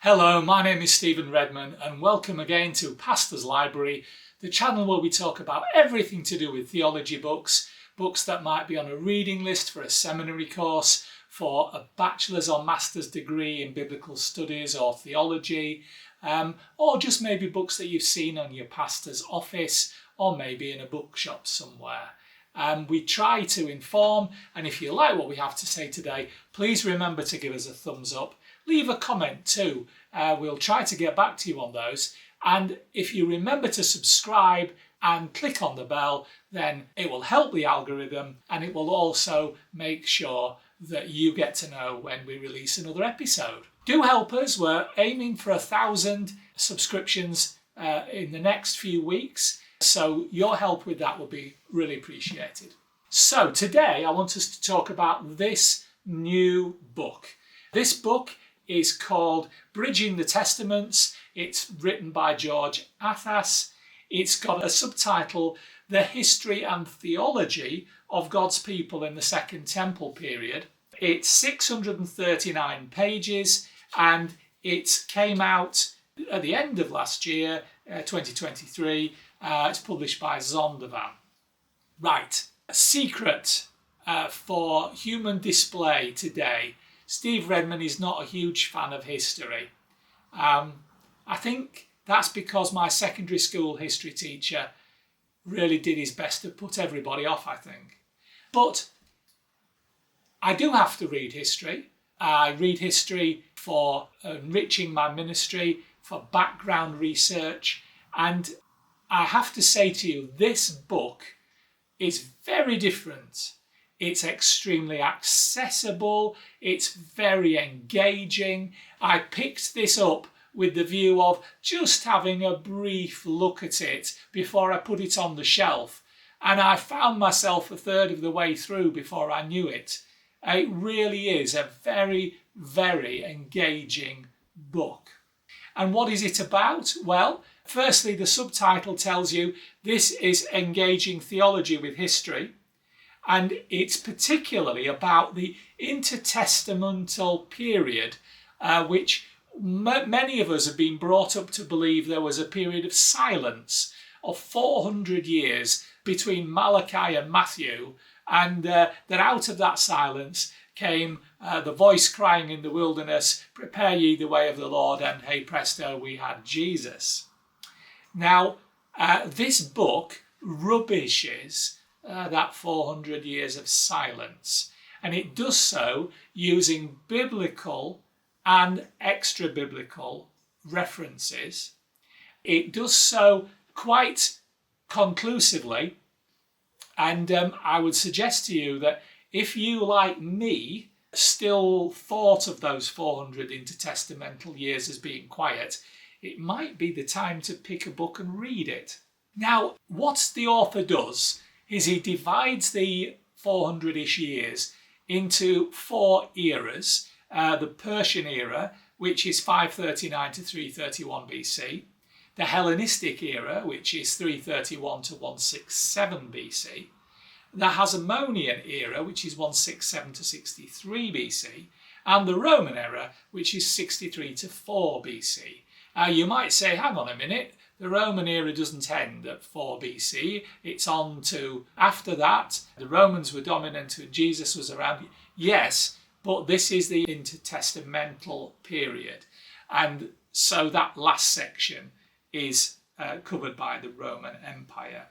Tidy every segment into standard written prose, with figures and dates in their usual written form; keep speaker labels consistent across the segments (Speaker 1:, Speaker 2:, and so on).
Speaker 1: Hello, my name is Stephen Redman and welcome again to Pastor's Library, the channel where we talk about everything to do with theology books that might be on a reading list for a seminary course, for a bachelor's or master's degree in biblical studies or theology, or just maybe books that you've seen on your pastor's office or maybe in a bookshop somewhere. We try to inform, and if you like what we have to say today, please remember to give us a thumbs up. Leave a comment too. We'll try to get back to you on those. And if you remember to subscribe and click on the bell, then it will help the algorithm and it will also make sure that you get to know when we release another episode. Do help us. We're aiming for 1,000 subscriptions in the next few weeks. So your help with that will be really appreciated. So today I want us to talk about this new book. This book is called Bridging the Testaments. It's written by George Athas. It's got a subtitle, The History and Theology of God's People in the Second Temple Period. It's 639 pages and it came out at the end of last year, 2023. It's published by Zondervan. Right, a secret for human display today. Steve Redman is not a huge fan of history. I think that's because my secondary school history teacher really did his best to put everybody off, I think. But I do have to read history. I read history for enriching my ministry, for background research, and I have to say to you, this book is very different. It's extremely accessible. It's very engaging. I picked this up with the view of just having a brief look at it before I put it on the shelf. And I found myself a third of the way through before I knew it. It really is a very, very engaging book. And what is it about? Well, firstly, the subtitle tells you this is engaging theology with history. And it's particularly about the intertestamental period, which many of us have been brought up to believe there was a period of silence of 400 years between Malachi and Matthew, and that out of that silence came the voice crying in the wilderness, "Prepare ye the way of the Lord," and hey presto, we had Jesus. Now, this book rubbishes that 400 years of silence, and it does so using biblical and extra-biblical references. It does so quite conclusively, and I would suggest to you that if you, like me, still thought of those 400 intertestamental years as being quiet, it might be the time to pick a book and read it. Now, what the author does is he divides the 400-ish years into 4 eras. The Persian era, which is 539 to 331 BC. The Hellenistic era, which is 331 to 167 BC. The Hasmonean era, which is 167 to 63 BC. And the Roman era, which is 63 to 4 BC. You might say, hang on a minute, the Roman era doesn't end at 4 BC. It's on to after that. The Romans were dominant and Jesus was around. Yes, but this is the intertestamental period. And so that last section is covered by the Roman Empire.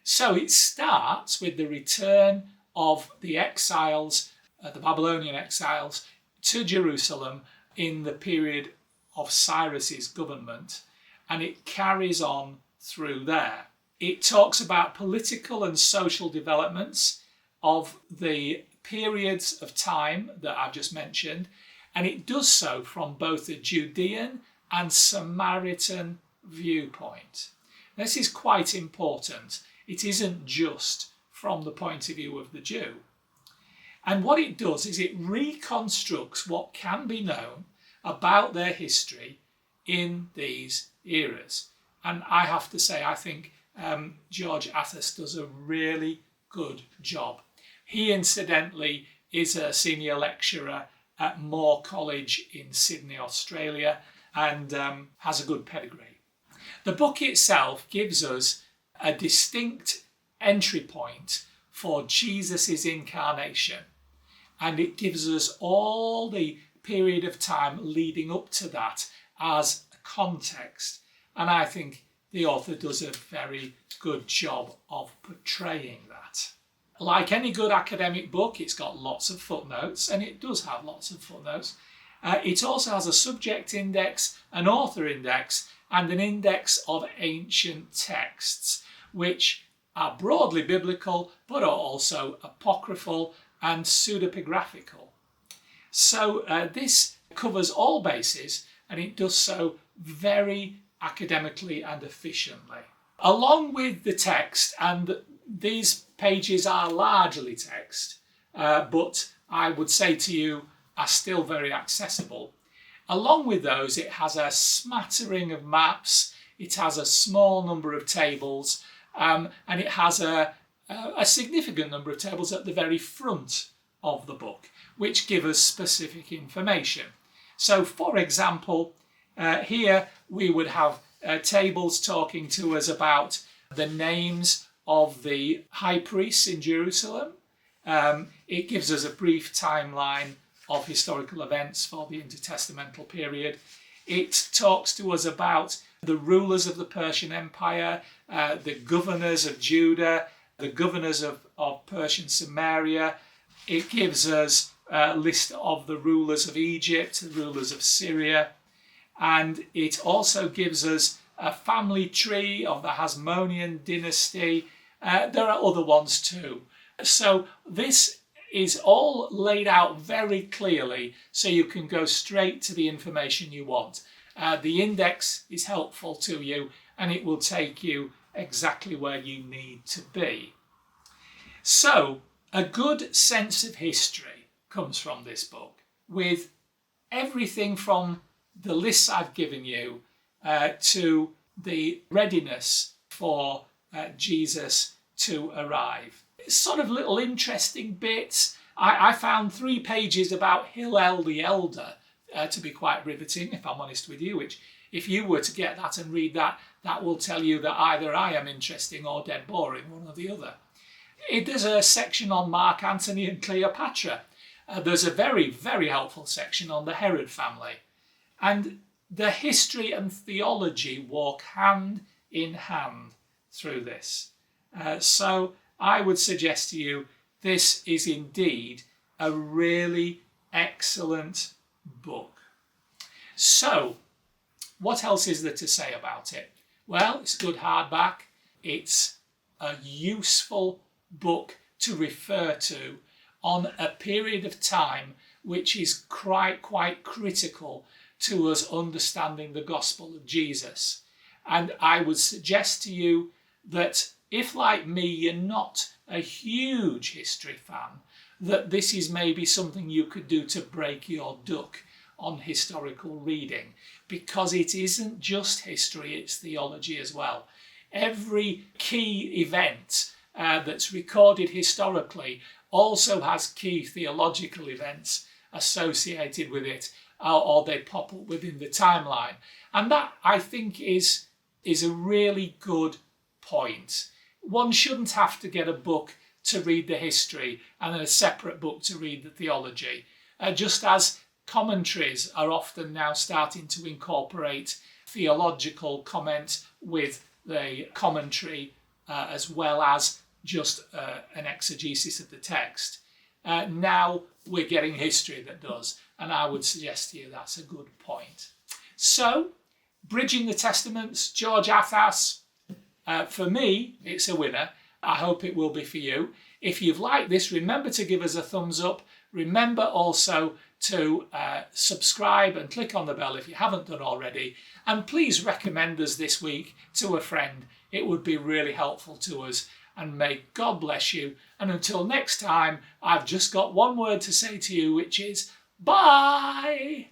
Speaker 1: So it starts with the return of the exiles, the Babylonian exiles, to Jerusalem in the period of Cyrus's government, and it carries on through there. It talks about political and social developments of the periods of time that I've just mentioned, and it does so from both the Judean and Samaritan viewpoint. This is quite important. It isn't just from the point of view of the Jew. And what it does is it reconstructs what can be known about their history in these eras. And I have to say, I think George Athas does a really good job. He incidentally is a senior lecturer at Moore College in Sydney, Australia, and has a good pedigree. The book itself gives us a distinct entry point for Jesus' incarnation, and it gives us all the period of time leading up to that as a context. And I think the author does a very good job of portraying that. Like any good academic book, it's got lots of footnotes, and it does have lots of footnotes. It also has a subject index, an author index, and an index of ancient texts, which are broadly biblical, but are also apocryphal and pseudepigraphical. So this covers all bases, and it does so very academically and efficiently. Along with the text, and these pages are largely text, but I would say to you are still very accessible. Along with those, it has a smattering of maps, it has a small number of tables, and it has a significant number of tables at the very front of the book, which give us specific information. So, for example, here we would have tables talking to us about the names of the high priests in Jerusalem. It gives us a brief timeline of historical events for the intertestamental period. It talks to us about the rulers of the Persian Empire, the governors of Judah, the governors of Persian Samaria. It gives us a list of the rulers of Egypt, the rulers of Syria, and it also gives us a family tree of the Hasmonean dynasty. There are other ones too. So this is all laid out very clearly, so you can go straight to the information you want. The index is helpful to you, and it will take you exactly where you need to be. So a good sense of history comes from this book, with everything from the lists I've given you to the readiness for Jesus to arrive. Sort of little interesting bits. I found 3 pages about Hillel the Elder to be quite riveting, if I'm honest with you, which if you were to get that and read that, that will tell you that either I am interesting or dead boring, one or the other. There's a section on Mark Antony and Cleopatra. There's a very, very helpful section on the Herod family. And the history and theology walk hand in hand through this. So I would suggest to you this is indeed a really excellent book. So, what else is there to say about it? Well, it's good hardback. It's a useful book to refer to on a period of time which is quite critical to us understanding the gospel of Jesus. And I would suggest to you that if, like me, you're not a huge history fan, that this is maybe something you could do to break your duck on historical reading, because it isn't just history, it's theology as well. Every key event that's recorded historically also has key theological events associated with it, or they pop up within the timeline. And that, I think, is a really good point. One shouldn't have to get a book to read the history and then a separate book to read the theology. Just as commentaries are often now starting to incorporate theological comment with the commentary as well as just an exegesis of the text. Now we're getting history that does, and I would suggest to you that's a good point. So, Bridging the Testaments, George Athas, for me, it's a winner. I hope it will be for you. If you've liked this, remember to give us a thumbs up. Remember also to subscribe and click on the bell if you haven't done already. And please recommend us this week to a friend. It would be really helpful to us. And may God bless you. And until next time, I've just got one word to say to you, which is bye.